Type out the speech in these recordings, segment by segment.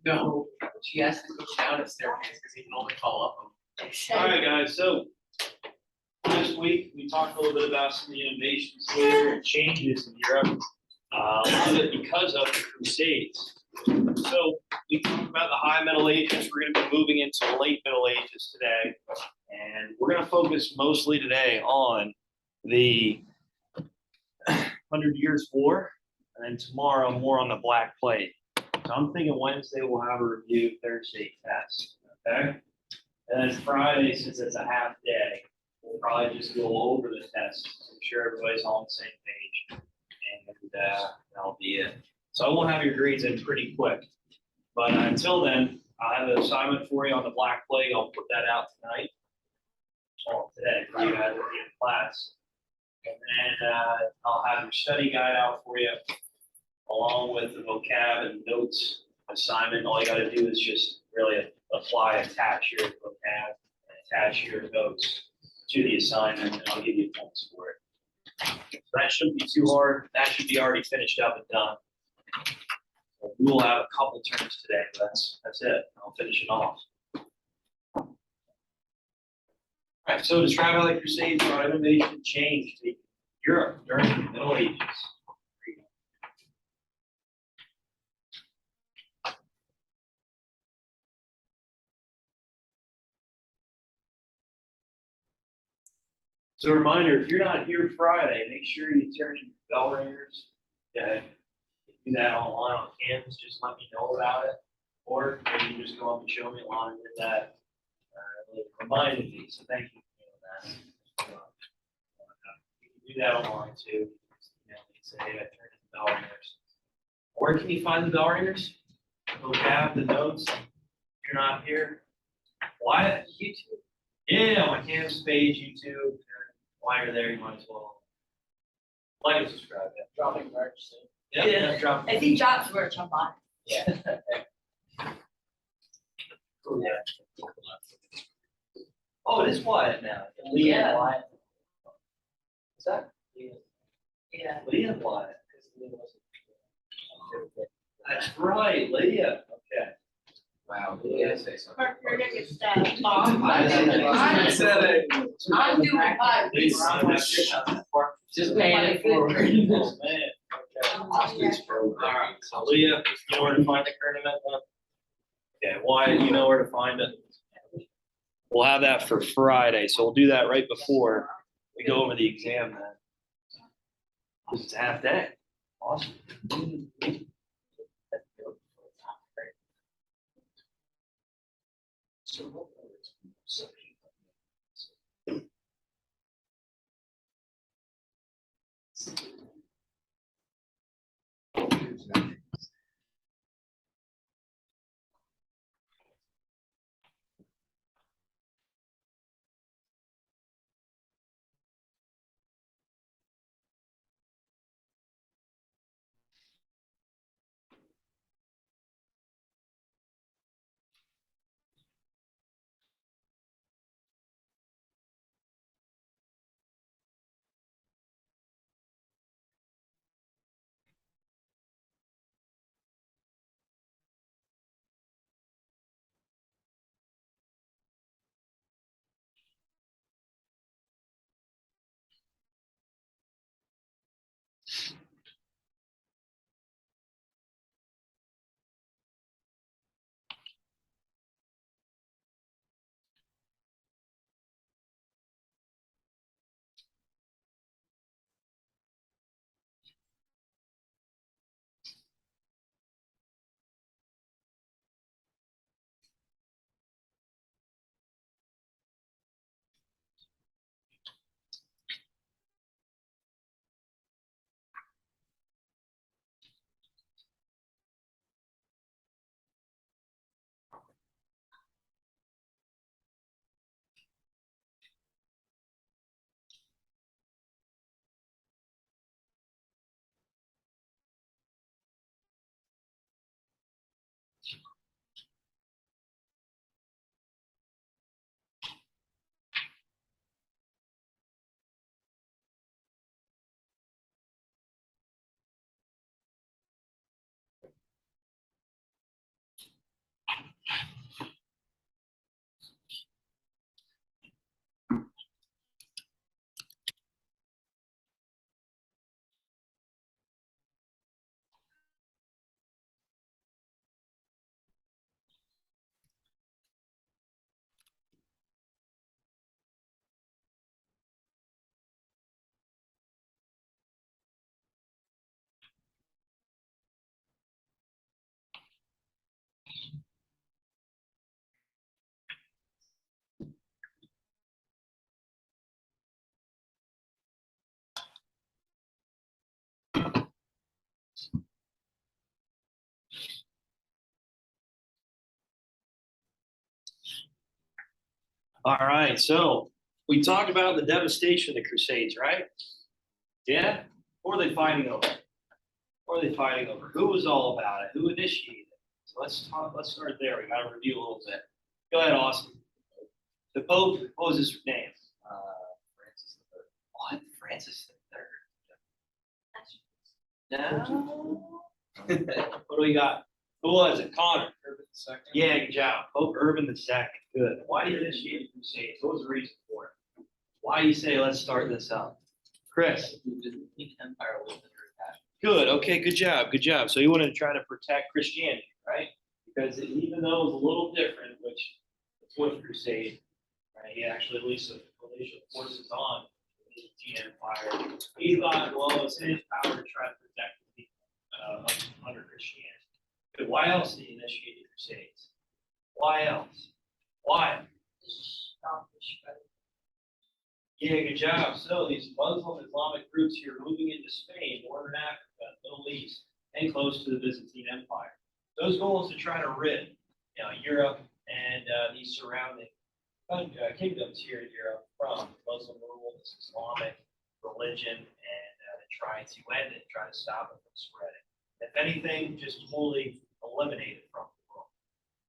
No, she has to go down a staircase because he can only call up them. All right, guys, so last week, we talked a little bit about some of the innovations here and changes in Europe, a lot of it because of the Crusades. So we talked about the High Middle Ages. We're going to be moving into the Late Middle Ages today, and we're going to focus mostly today on the 100 Years' War, and then tomorrow more on the Black Plague. So I'm thinking Wednesday we'll have a review, Thursday test, okay? And then Friday, since it's a half day, we'll probably just go over the test. I'm sure everybody's all on the same page, and that'll be it. So I will have your grades in pretty quick. But until then, I have an assignment for you on the Black Plague. I'll put that out tonight. Well, today for you guys in class. And then I'll have your study guide out for you, along with the vocab and notes assignment. All you got to do is just really attach your vocab, and attach your notes to the assignment, and I'll give you points for it. So that shouldn't be too hard. That should be already finished up and done. We will have a couple terms today, but that's it. I'll finish it off. All right, so describe how the Crusades brought innovation and change to Europe during the Middle Ages. So a reminder, if you're not here Friday, make sure you turn in your bell ringers. Okay. Do that online on Canvas, just let me know about it. Or maybe you just go up and show me along with that. It reminded me, so thank you for doing that. You can do that online too. You know, say, hey, I turned in the bell ringers. Where can you find the bell ringers? Vocab, the notes. If you're not here. Why? YouTube. Yeah, on my Canvas page, YouTube. While you're there, you might as well like and subscribe. Yeah. Dropping merch soon. Yeah, drop. If he drops merch, I'm buying. Yeah. Oh, yeah. Oh, it is Wyatt now. Leah Yeah. and Wyatt. Is that Yeah. Leah and Wyatt? That's right, Leah. Okay. Wow, you gotta say something. Her name is Mom. I said it. I'm doing fine. Just paying it forward. Oh, man. Austin's All right, so Leah, you know where to find the current event one? Okay, Wyatt, you know where to find it? We'll have that for Friday, so we'll do that right before we go over the exam then. Because it's a half day. Awesome. All right, so we talked about the devastation of the Crusades, right? Yeah? What are they fighting over? What are they fighting over? Who was all about it? Who initiated it? So let's start there. We gotta review a little bit. Go ahead, Austin. The Pope, what was his name? Francis the Third. What? Francis the Third. No. What do we got? Who was it? Connor. Urban II. Yeah, good job. Pope Urban II. Good. Why did he initiate the Crusades? What was the reason for it? Why do you say let's start this up? Chris. The Byzantine Empire was under attack. Good. Okay. Good job. Good job. So you wanted to try to protect Christianity, right? Because even though it was a little different, which the Fourth Crusade, right? He actually released the Galatian forces on the Byzantine Empire. He thought, well, it's in his power to try to protect the people under Christianity. Good. Why else did he initiate the Crusades? Why else? Why? Stop the spread. Yeah, good job. So these Muslim Islamic groups here moving into Spain, Northern Africa, Middle East, and close to the Byzantine Empire. Those goals to try to rid, Europe and these surrounding kingdoms here in Europe from Muslim rule, this Islamic religion, and to try to end it, try to stop it from spreading. If anything, just wholly eliminate it from the world.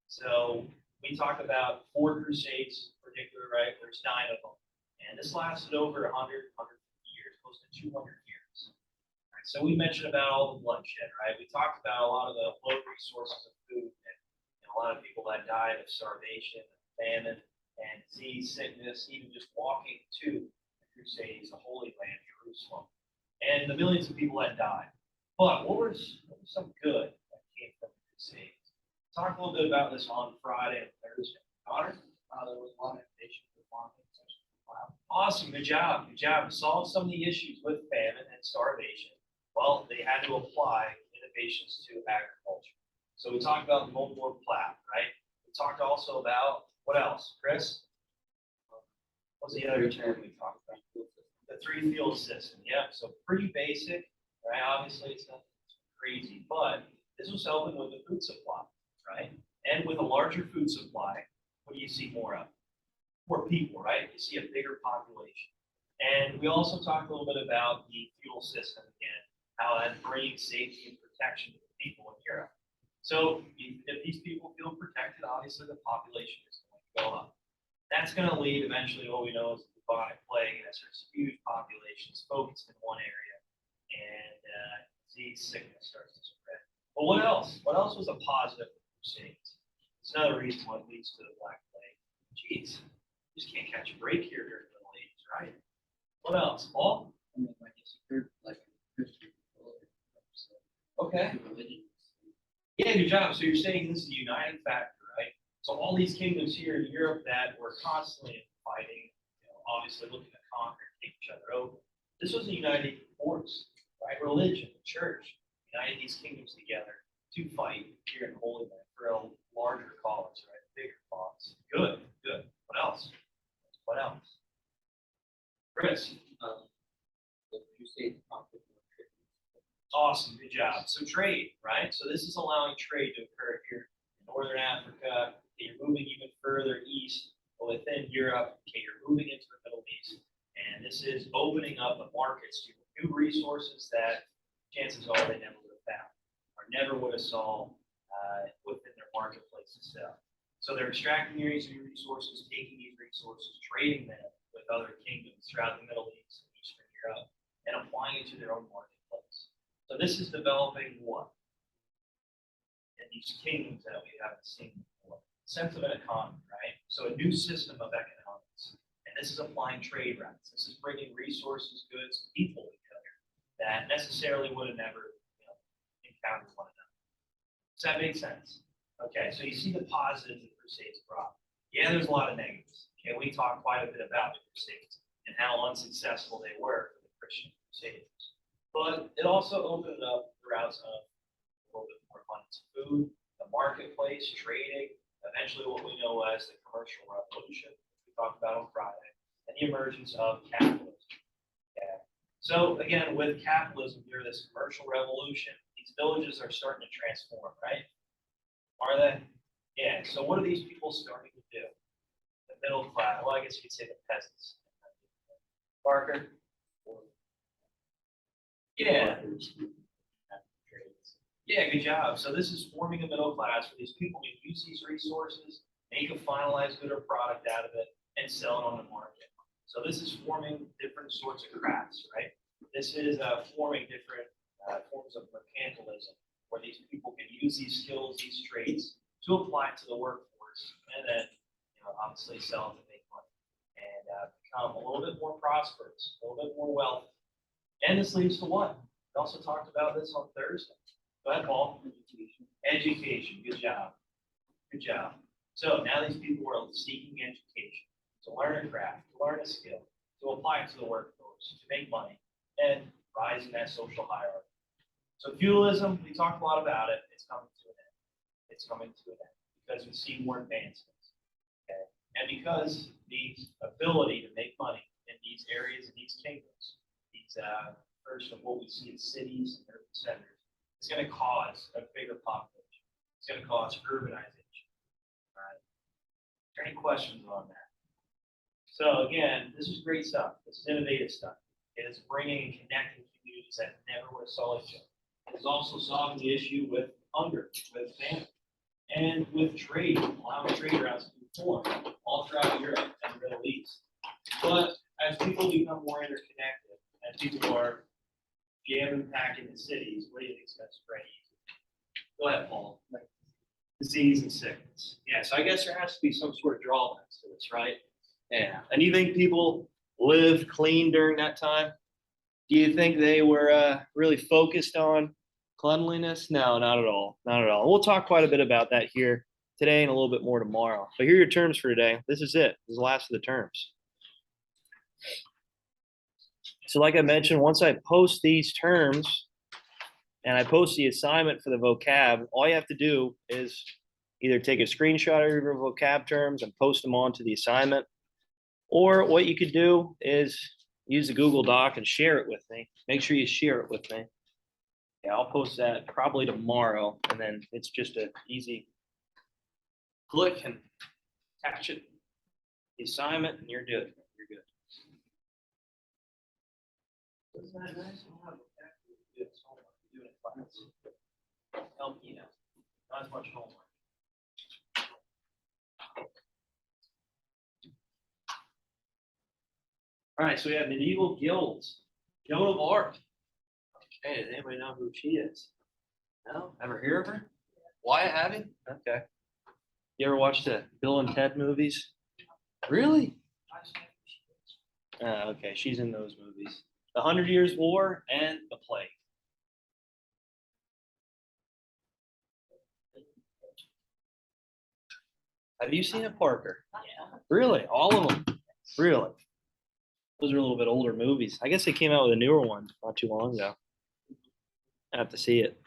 So we talk about 4 crusades in particular, right? There's 9 of them. And this lasted over 100, 150 years, close to 200 years. All right, so we mentioned about all the bloodshed, right? We talked about a lot of the low resources of food and a lot of people that died of starvation, famine, and disease, sickness, even just walking to the Crusades, the Holy Land, Jerusalem, and the millions of people that died. But what was some good that came from the Crusades? Talk a little bit about this on Friday and Thursday. Connor? There was a lot of innovation for farming, such as wow. Awesome, good job, good job. Solve some of the issues with famine and starvation. Well, they had to apply innovations to agriculture. So we talked about the Multiple Plat, right? We talked also about, what else, Chris? What's the other term we talked about? The 3-field system, yeah, so pretty basic, right? Obviously, it's not crazy, but this was helping with the food supply, right? And with a larger food supply, what do you see more of? More people, right? You see a bigger population. And we also talked a little bit about the fuel system again, how that brings safety and protection to the people in Europe. So if these people feel protected, obviously the population is going to go up. That's going to lead eventually to what we know as the bubonic plague, as there's huge populations focused in one area, and disease, sickness starts to spread. But what else? What else was a positive for Crusades? It's another reason why it leads to the Black Plague. Jeez. Just can't catch a break here during the Middle Ages, right? What else? Paul? I mean, like it's like Christian Okay. religion. Yeah, good job. So you're saying this is a uniting factor, right? So all these kingdoms here in Europe that were constantly fighting, obviously looking to conquer and take each other over. This was a uniting force, right? Religion, the church, united these kingdoms together to fight here in the Holy Land for a larger cause, right? A bigger cause. Good, good. What else? What else? Chris. The Crusades conquered more tribes. Awesome, good job. So trade, right? So this is allowing trade to occur here in Northern Africa. Okay, you're moving even further east within Europe. Okay, you're moving into the Middle East. And this is opening up the markets to new resources that chances are they never would have found or never would have saw within their marketplace itself. So they're extracting these resources, taking these resources, trading them with other kingdoms throughout the Middle East and Eastern Europe, and applying it to their own marketplace. So this is developing what? In these kingdoms that we haven't seen before. Sense of an economy, right? So a new system of economics. And this is applying trade routes. This is bringing resources, goods, people together that necessarily would have never encountered one another. Does that make sense? Okay, so you see the positives the Crusades brought. Yeah, there's a lot of negatives. Okay, we talked quite a bit about the Crusades and how unsuccessful they were for the Christian Crusaders. But it also opened up the routes of a little bit more abundance of food, the marketplace, trading, eventually what we know as the commercial revolution, which we talked about on Friday, and the emergence of capitalism. Okay. So again, with capitalism, during this commercial revolution, these villages are starting to transform, right? Are they? Yeah. So what are these people starting to do? the middle class, well, I guess you could say the peasants. Parker? Yeah. Yeah, good job. So this is forming a middle class where these people can use these resources, make a finalized good or product out of it, and sell it on the market. So this is forming different sorts of crafts, right? This is forming different forms of mercantilism, where these people can use these skills, these traits, to apply it to the workforce, and then, obviously sell it to make money, and become a little bit more prosperous, a little bit more wealthy. And this leads to what? We also talked about this on Thursday. Go ahead, Paul. Education. Good job. Good job. So now these people are seeking education to learn a craft, to learn a skill, to apply it to the workforce, to make money, and rise in that social hierarchy. So feudalism, we talked a lot about it. It's coming to an end. It's coming to an end because we see more advancements. Okay? And because the ability to make money in these areas, in these kingdoms, these first of what we see in cities and urban centers, it's going to cause a bigger population. It's going to cause urbanization. All right. Are there any questions on that? So again, this is great stuff. This is innovative stuff. It is bringing and connecting communities that never would have saw each other. It is also solving the issue with hunger, with famine, and with trade, allowing trade routes to be formed all throughout Europe and the Middle East. But as people become more interconnected, as people are jam-packed in the cities, what do you think is going to spread easy? Go ahead, Paul. Disease and sickness. Yeah, so I guess there has to be some sort of drawbacks to this, right? Yeah. And you think people lived clean during that time? Do you think they were really focused on cleanliness? No, not at all. Not at all. We'll talk quite a bit about that here today and a little bit more tomorrow. But here are your terms for today. This is it. This is the last of the terms. So like I mentioned, once I post these terms and I post the assignment for the vocab, all you have to do is either take a screenshot of your vocab terms and post them onto the assignment, or what you could do is use the Google Doc and share it with me. Make sure you share it with me. Yeah, I'll post that probably tomorrow, and then it's just an easy click and attach it, the assignment, and you're good. You're good. Isn't that nice? We'll have it's homework. We do it in class. Help you out. Not as much homework. All right, so we have medieval guilds. Joan of Arc. Okay, does anybody know who she is? No? Ever hear of her? Wyatt, have you? Okay. You ever watch the Bill and Ted movies? Really? Okay, she's in those movies. The 100 Years' War and the Plague. Have you seen it, Parker? Yeah. Really? All of them? Really? Those are a little bit older movies. I guess they came out with a newer one not too long ago. I have to see it.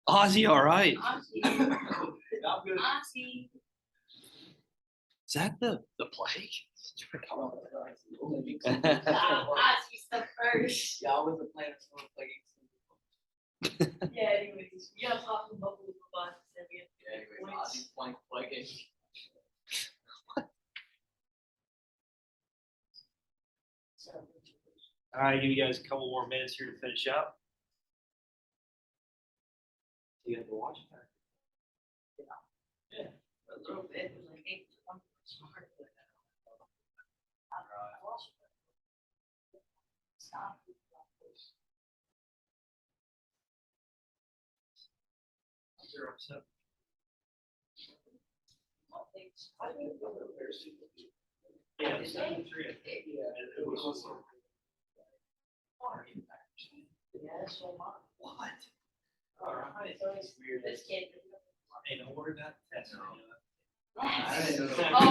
Ozzy, all right. Aussie. I'm good. Aussie. Is that the plague? Ozzy's the first. Yeah, I was a planet for plaguing. Yeah, anyways, we have talking about the bus and we have. Yeah, anyways, Ozzy's playing plaguing. All right, give you guys a couple more minutes here to finish up. You have to watch it. A little bit, it was like 8 to 1 smart. Stop. Yeah, it's 7-3. Yeah, so much. What? All right, so it's weird. This kid. Hey, don't worry about that. All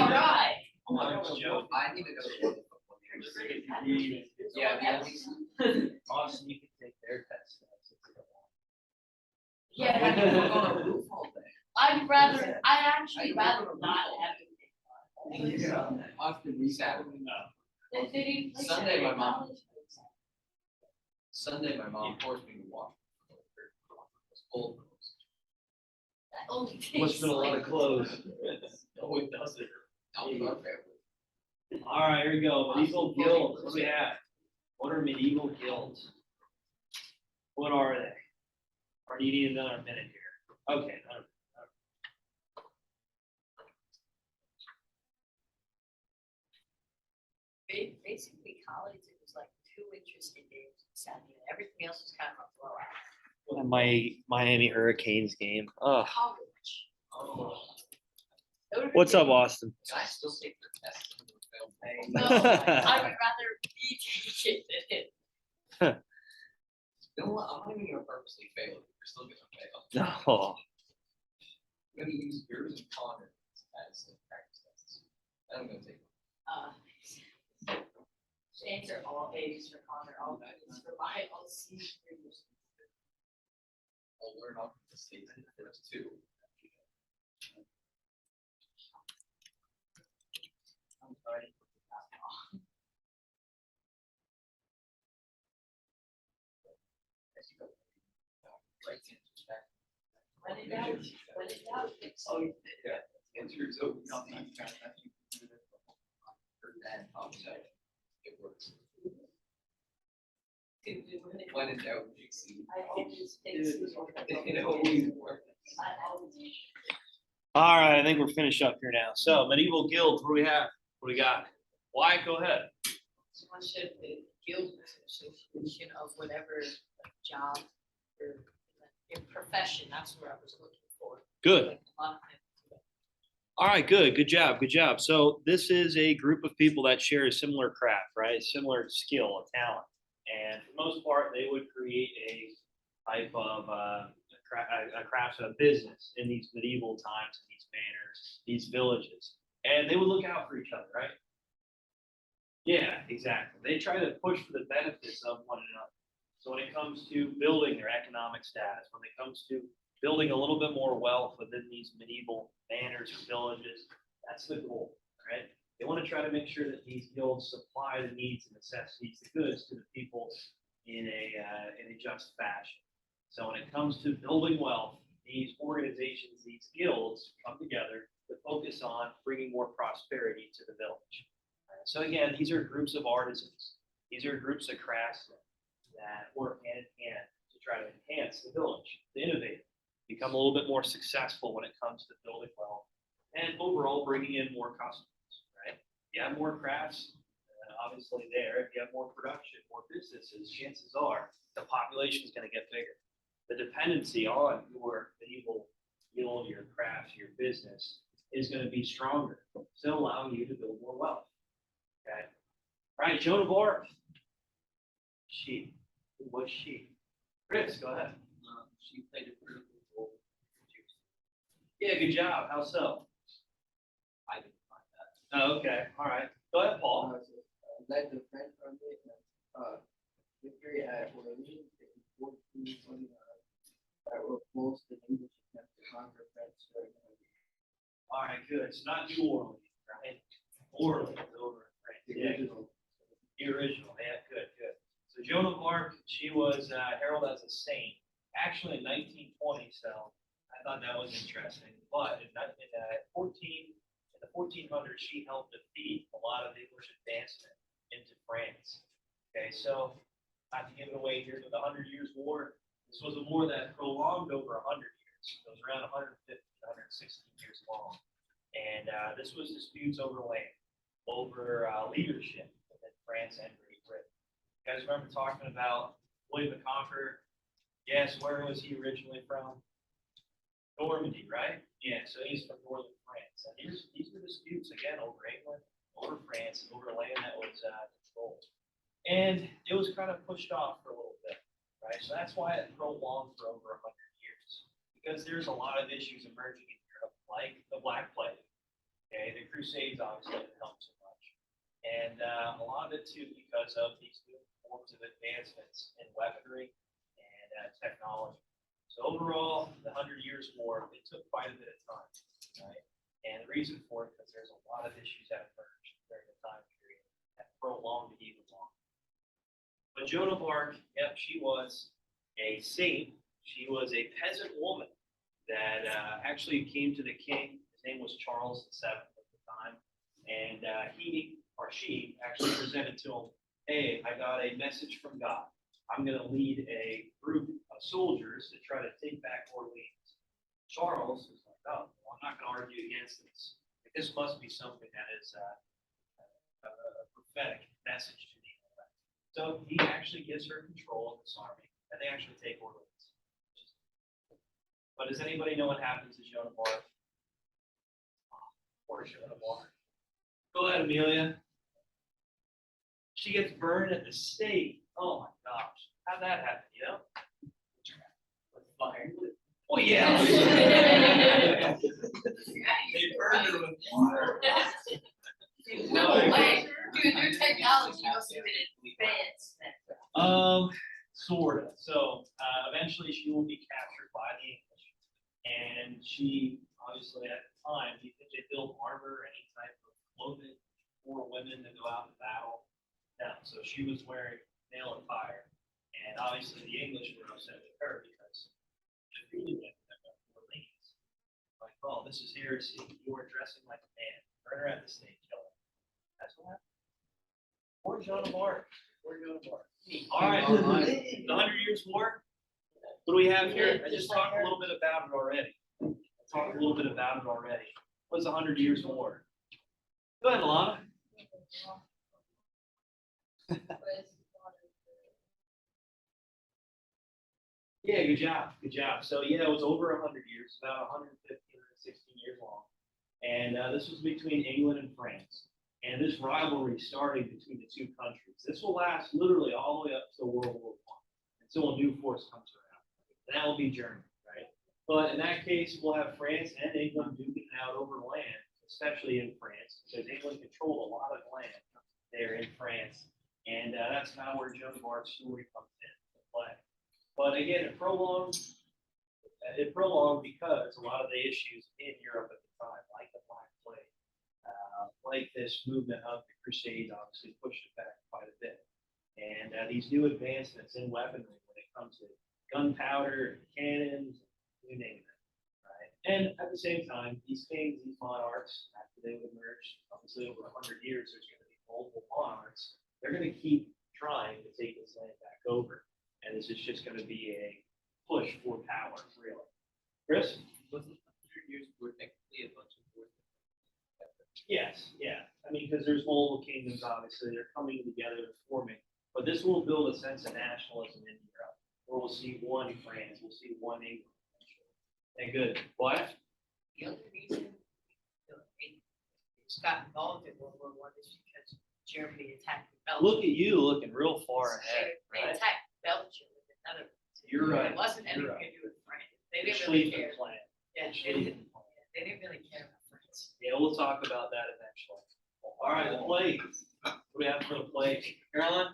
right. Oh, Joe. I need to go. Yeah, at least. Austin, you can take their test. Yeah, I can work on a roof all day. I'd actually rather not have it. Often we Saturday. They didn't play Sunday, that my in mom- college. Sunday, my mom forced me to walk. Old. That only takes Must've been a lot of like- clothes. No, it doesn't. That was our family. All right, here we go. Medieval guilds. What do we have? What are medieval guilds? What are they? Or do you need another minute here? Okay. Basically, college, it was like 2 interesting games on Saturday. Everything else was kind of a blowout. My Miami Hurricanes game. Oh. College. Oh. It would've been What's up, different. Austin? Can I still take the test? No, I would rather be taken than it. You know what? I'm not even gonna purposely fail. You're still gonna fail. No. I'm gonna use yours and Connor as the practice tests. I'm gonna take. Answer all A's for Connor, all B's for my, all C's for yours. I'll learn off the mistakes in the first two. I'm sorry. Right answers back. When in doubt, fix Oh, it. yeah. Answers over. For that, it works. When in doubt, fix it. I always fix it. It always works. I always. All right, I think we're finished up here now. So medieval guilds, what do we have? What do we got? Why? Go ahead. Someone said the guild association of whatever job or profession, that's what I was looking for. Good. Like a lot of things. All right, good. Good job. Good job. So this is a group of people that share a similar craft, right? A similar skill, a talent. And for the most part, they would create a type of a craft, a business in these medieval times, in these manors, these villages. And they would look out for each other, right? Yeah, exactly. They try to push for the benefits of one another. So when it comes to building their economic status, when it comes to building a little bit more wealth within these medieval manors or villages, that's the goal, right? They want to try to make sure that these guilds supply the needs and necessities, the goods to the people in a just fashion. So when it comes to building wealth, these organizations, these guilds come together to focus on bringing more prosperity to the village. So again, these are groups of artisans. These are groups of craftsmen that work hand in hand to try to enhance the village, to innovate, become a little bit more successful when it comes to building wealth, and overall bringing in more customers, right? You have more crafts, obviously there. If you have more production, more businesses, chances are the population is going to get bigger. The dependency on your medieval guild, your craft, your business is going to be stronger, still allowing you to build more wealth. Okay. All right, Joan of Arc. She. Who was she? Chris, go ahead. She played a critical role. Yeah, good job. How so? I didn't find that. Oh, okay. All right. Go ahead, Paul. Led the French army victory at Orleans in 1429 that repulsed the English attempt to conquer France during the All right, good. It's not New Orleans, right? And Orleans over in France. The Yeah. original. The original, yeah, good. So Joan of Arc, she was heralded as a saint, actually in 1920. So I thought that was interesting. But in the 1400s, she helped defeat a lot of English advancement into France. Okay, so not to give it away here, but the 100 Years' War. This was a war that prolonged over 100 years. It was around 150 to 160 years long, and this was disputes over land, over leadership within France and Great Britain. You guys remember talking about William the Conqueror? Yes, where was he originally from? Normandy, right? Yeah, so he's from northern France. And these were disputes again over England, over France, over land that was controlled. And it was kind of pushed off for a little bit, right? So that's why it prolonged for over 100 years, because there's a lot of issues emerging in Europe, like the Black Plague. Okay, the Crusades obviously didn't help so much, and a lot of it too because of these new forms of advancements in weaponry and technology. So overall, the 100 Years' War, it took quite a bit of time, right? And the reason for it, because there's a lot of issues that emerged during the time period that prolonged it even longer. But Joan of Arc, yep, she was a saint. She was a peasant woman that actually came to the king. His name was Charles VII at the time. And he or she actually presented to him, hey, I got a message from God. I'm going to lead a group of soldiers to try to take back Orleans. Charles was like, oh, well, I'm not going to argue against this. This must be something that is a prophetic message to me. So he actually gives her control of this army, and they actually take Orleans. But does anybody know what happens to Joan of Arc? Poor Joan of Arc. Go ahead, Amelia. She gets burned at the stake. Oh my gosh. How'd that happen, you know? With fire. Well, yeah. They burned her with water. No way. Dude, their technology must have been advanced. Sort of. So eventually she will be captured by the English. And she, obviously at the time, they built armor, any type of clothing for women to go out to battle. No, so she was wearing mail and fire. And obviously the English were upset with her because she really went for ladies. Like, oh, this is heresy. You are dressing like a man. Burn her at the stake, kill her. That's what happened. Poor Joan of Arc. Poor Joan of Arc. All right, the 100 Years' War. What do we have here? I just talked a little bit about it already. What's the 100 Years' War? Go ahead, Alana. Yeah, good job. So yeah, it was over 100 years, about 115 or 16 years long. And this was between England and France. And this rivalry started between the two countries. This will last literally all the way up to World War I, until a new force comes around. And that will be Germany, right? But in that case, we'll have France and England duking it out over land, especially in France, because England controlled a lot of land there in France. And that's kind of where Joan of Arc's story comes into play. But again, it prolonged because a lot of the issues in Europe at the time, like the Black Plague, like this movement of the Crusades, obviously pushed it back quite a bit. And these new advancements in weaponry when it comes to gunpowder, cannons, you name it, right? And at the same time, these kings, these monarchs, after they would emerge, obviously over 100 years, there's going to be multiple monarchs. They're going to keep trying to take this land back over. And this is just going to be a push for power, really. Chris? Was the 100 Years' War technically a bunch of wars? Yes, yeah. I mean, because there's multiple kingdoms, obviously, they're coming together, they're forming. But this will build a sense of nationalism in Europe, where we'll see one France, we'll see one England. And good. What? The other reason it's got involved in World War I is because Germany attacked Belgium. Look at you looking real far ahead. They Right? attacked Belgium with the Netherlands. You're right. It wasn't anything You're to right. do with France. They The didn't really Schlieffen care. plan. Yeah, The Schlieffen plan. they didn't really care about France. Yeah, we'll talk about that eventually. All right, the plague. What do we have for the plague? Caroline?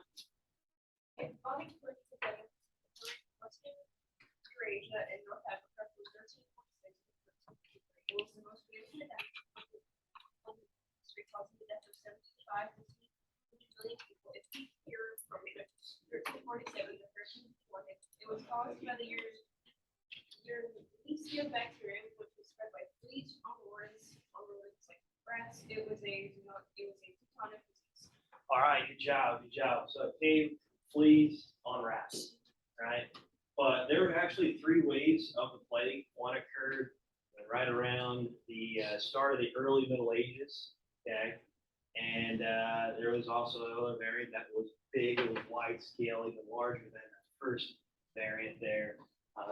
Eurasia and North Africa from 1346 to 1353. It was the most recent event in history by the years, your Eastern bacteria, which was spread by fleas on worms, like rats, it was a bubonic disease. All right, good job, good job. So it came fleas on rats, right? But there were actually three waves of the plague. One occurred right around the start of the early Middle Ages, okay? And there was also another variant that was big, it was wide scale, even larger than the first variant there.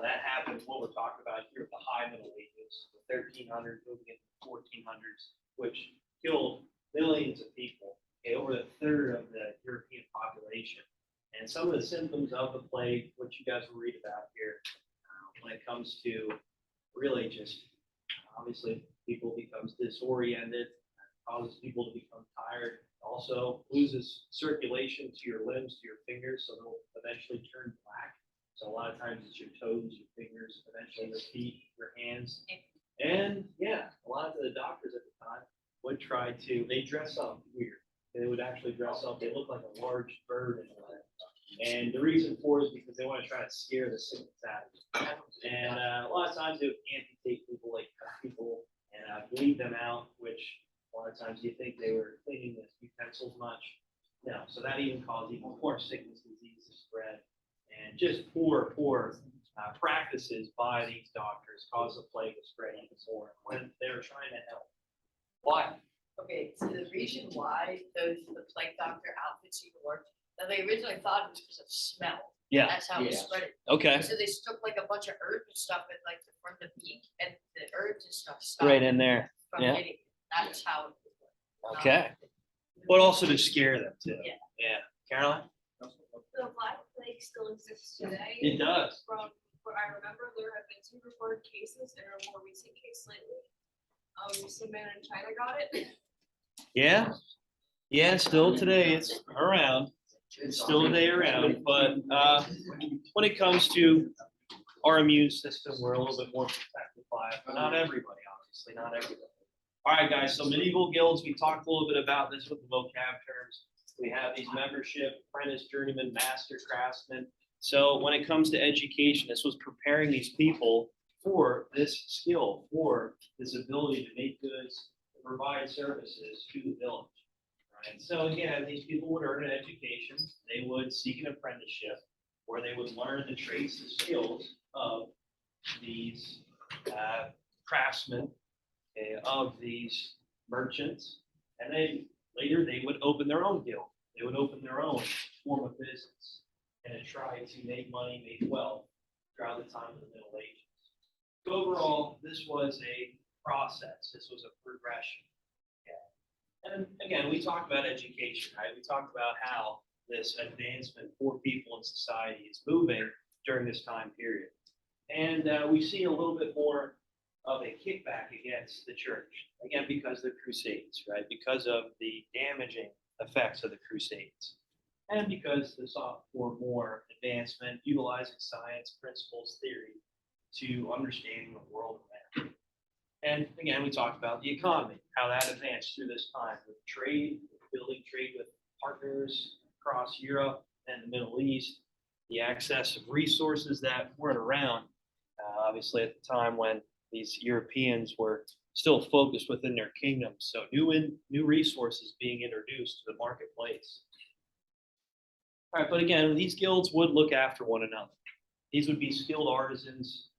That happened, what we're talking about here, the high Middle Ages, the 1300s, moving into the 1400s, which killed millions of people, okay, over a third of the European population. And some of the symptoms of the plague, which you guys will read about here, when it comes to really just, obviously, people becomes disoriented, causes people to become tired, also loses circulation to your limbs, to your fingers, so they'll eventually turn black. So a lot of times it's your toes, your fingers, eventually your feet, your hands. And yeah, a lot of the doctors at the time would try to, they dress up weird. They would actually dress up, they look like a large bird in a way. And the reason for it is because they want to try to scare the sickness out of you. And a lot of times they would amputate people, like cut people, and bleed them out, which a lot of times you think they were cleaning the utensils much. No, so that even caused even more sickness, disease to spread. And just poor practices by these doctors caused the plague to spread even more when they were trying to help. Why? Okay, so the reason why the plague doctor outfits even worked, now they originally thought it was because of smell. Yeah. That's how it Yeah. spread it. Okay. So they stuck like a bunch of herbs and stuff in like from the beak, and the herbs and stuff stopped Right in there. from yeah. hitting. That's how it worked. Okay. But also to scare them too. Yeah. Yeah. Caroline? The Black Plague still exists today. It does. From what I remember, there have been 2 reported cases and a more recent case lately. Some man in China got it. Yeah. Yeah, still today it's around. It's still today around. But when it comes to our immune system, we're a little bit more protected by it. But not everybody, obviously, not everybody. All right, guys. So medieval guilds, we talked a little bit about this with the vocab terms. We have these membership, apprentice, journeyman, master, craftsman. So when it comes to education, this was preparing these people for this skill, for this ability to make goods, to provide services to the village. Right? So again, these people would earn an education. They would seek an apprenticeship where they would learn the traits, the skills of these craftsmen, of these merchants, and then later they would open their own guild. They would open their own form of business and try to make money, make wealth throughout the time of the Middle Ages. So overall, this was a process. This was a progression. Yeah. And again, we talked about education, right? We talked about how this advancement for people in society is moving during this time period. And we see a little bit more of a kickback against the church, again, because of the Crusades, right? Because of the damaging effects of the Crusades. And because they sought for more advancement, utilizing science, principles, theory to understanding the world around. And again, we talked about the economy, how that advanced through this time with trade, building trade with partners across Europe and the Middle East, the access of resources that weren't around, obviously at the time when these Europeans were still focused within their kingdoms. So new resources being introduced to the marketplace. All right, but again, these guilds would look after one another. These would be skilled artisans,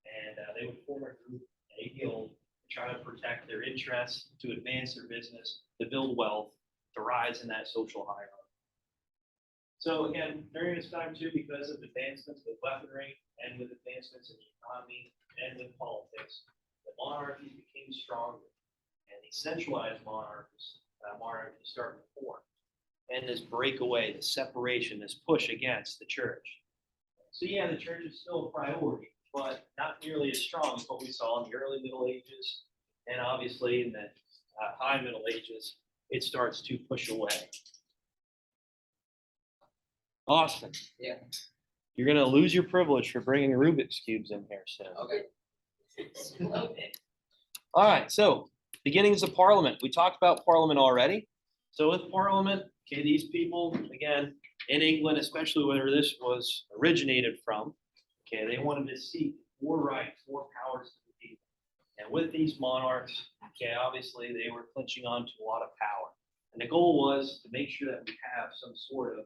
and they would form a group, a guild, to try to protect their interests, to advance their business, to build wealth, to rise in that social hierarchy. So again, during this time too, because of advancements with weaponry and with advancements in the economy and with politics, the monarchies became stronger, and these centralized monarchies started to form. And this breakaway, this separation, this push against the church. So yeah, the church is still a priority, but not nearly as strong as what we saw in the early Middle Ages, and obviously in the high Middle Ages, it starts to push away. Austin. Yeah. You're gonna lose your privilege for bringing Rubik's cubes in here soon. Okay. All right, so beginnings of Parliament. We talked about Parliament already. So with Parliament, okay, these people, again, in England, especially where this was originated from, Okay, they wanted to seek more rights, more powers to the people. And with these monarchs, okay, obviously they were clinching onto a lot of power. And the goal was to make sure that we have some sort of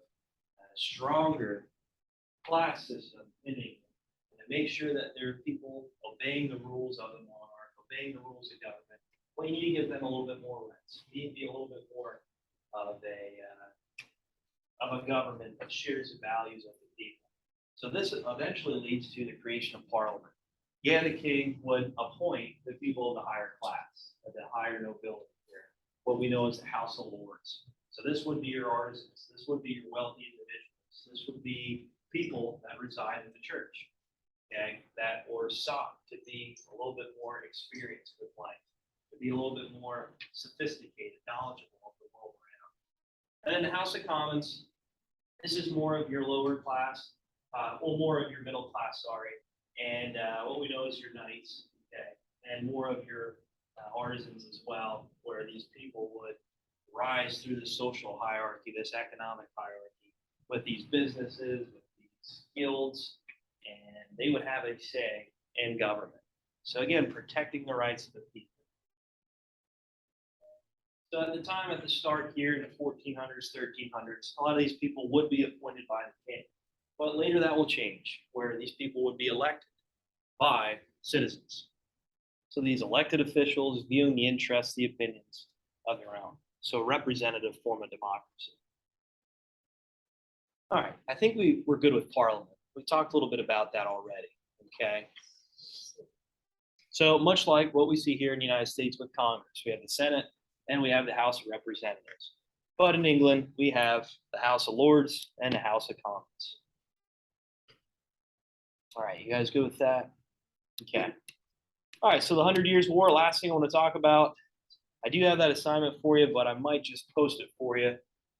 stronger class system in England. And to make sure that there are people obeying the rules of the monarch, obeying the rules of government. Well, you need to give them a little bit more rights. You need to be a little bit more of a government that shares the values of the people. So this eventually leads to the creation of Parliament. Yeah, the king would appoint the people of the higher class, of the higher nobility here, what we know as the House of Lords. So this would be your artisans, this would be your wealthy individuals, this would be people that reside in the church, okay, that were sought to be a little bit more experienced with life, to be a little bit more sophisticated, knowledgeable of the world around. And then the House of Commons, this is more of your lower class, or more of your middle class, sorry, and what we know is your knights, okay, and more of your artisans as well, where these people would rise through the social hierarchy, this economic hierarchy, with these businesses, with these guilds, and they would have a say in government. So again, protecting the rights of the people. So at the time, at the start here in the 1400s, 1300s, a lot of these people would be appointed by the king. But later that will change, where these people would be elected by citizens. So these elected officials viewing the interests, the opinions of their own. So a representative form of democracy. All right, I think we're good with Parliament. We talked a little bit about that already, okay? So much like what we see here in the United States with Congress, we have the Senate and we have the House of Representatives. But in England, we have the House of Lords and the House of Commons. All right, you guys good with that? Okay. All right, so the 100 Years' War, last thing I want to talk about. I do have that assignment for you, but I might just post it for you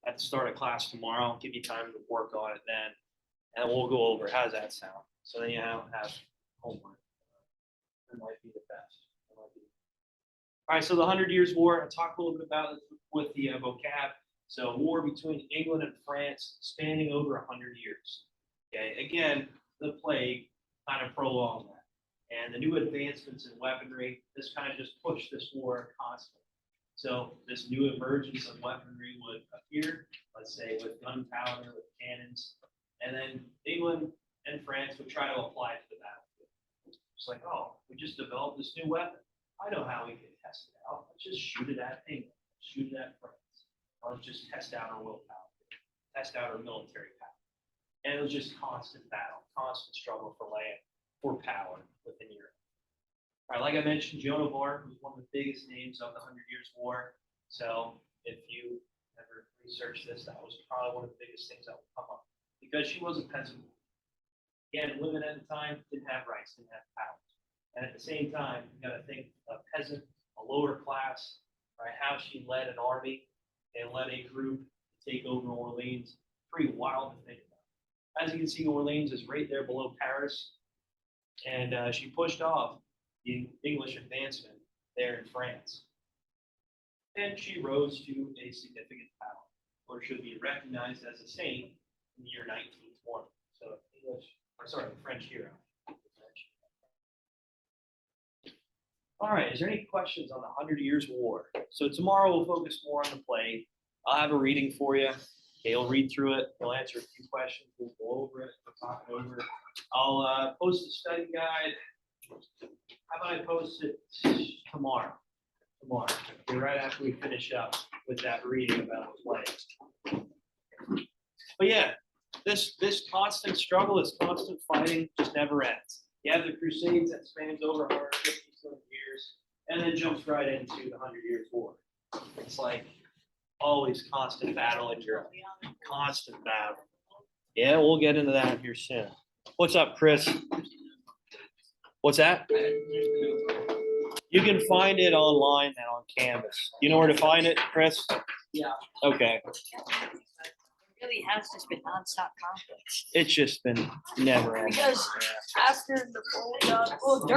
at the start of class tomorrow. I'll give you time to work on it then, and we'll go over it. How does that sound? So then you don't have homework. It might be the best. All right, so the 100 Years' War, I talked a little bit about it with the vocab. So war between England and France spanning over 100 years. Okay, again, the plague kind of prolonged that. And the new advancements in weaponry, this kind of just pushed this war constantly. So this new emergence of weaponry would appear, let's say with gunpowder, with cannons, and then England and France would try to apply it to the battlefield. It's like, oh, we just developed this new weapon. I know how we can test it out. Let's just shoot it at England, shoot it at France. Let's just test out our willpower, test out our military power. And it was just constant battle, constant struggle for land, for power within Europe. All right, like I mentioned, Joan of Arc was one of the biggest names of the 100 Years' War. So if you ever research this, that was probably one of the biggest things that would come up because she was a peasant woman. Again, women at the time didn't have rights, didn't have power. And at the same time, you got to think a peasant, a lower class, right? How she led an army and led a group to take over Orleans. Pretty wild to think about. As you can see, Orleans is right there below Paris. And she pushed off the English advancement there in France. And she rose to a significant power, or should be recognized as a saint in the year 1920. So the French hero. All right, is there any questions on the 100 Years' War? So tomorrow we'll focus more on the plague. I'll have a reading for you. Okay, you'll read through it. You'll answer a few questions. We'll go over it. We'll talk it over. I'll post a study guide. How about I post it tomorrow? Okay, right after we finish up with that reading about the plague. But yeah, this constant struggle, this constant fighting just never ends. You have the Crusades that spans over 150 years, and then jumps right into the 100 Years' War. It's like always constant battle in Europe. Constant battle. Yeah, we'll get into that here soon. What's up, Chris? What's that? You can find it online and on Canvas. You know where to find it, Chris? Yeah. Okay. It really has just been nonstop conflict. It's just been never ending. Because after Napoleon, well, during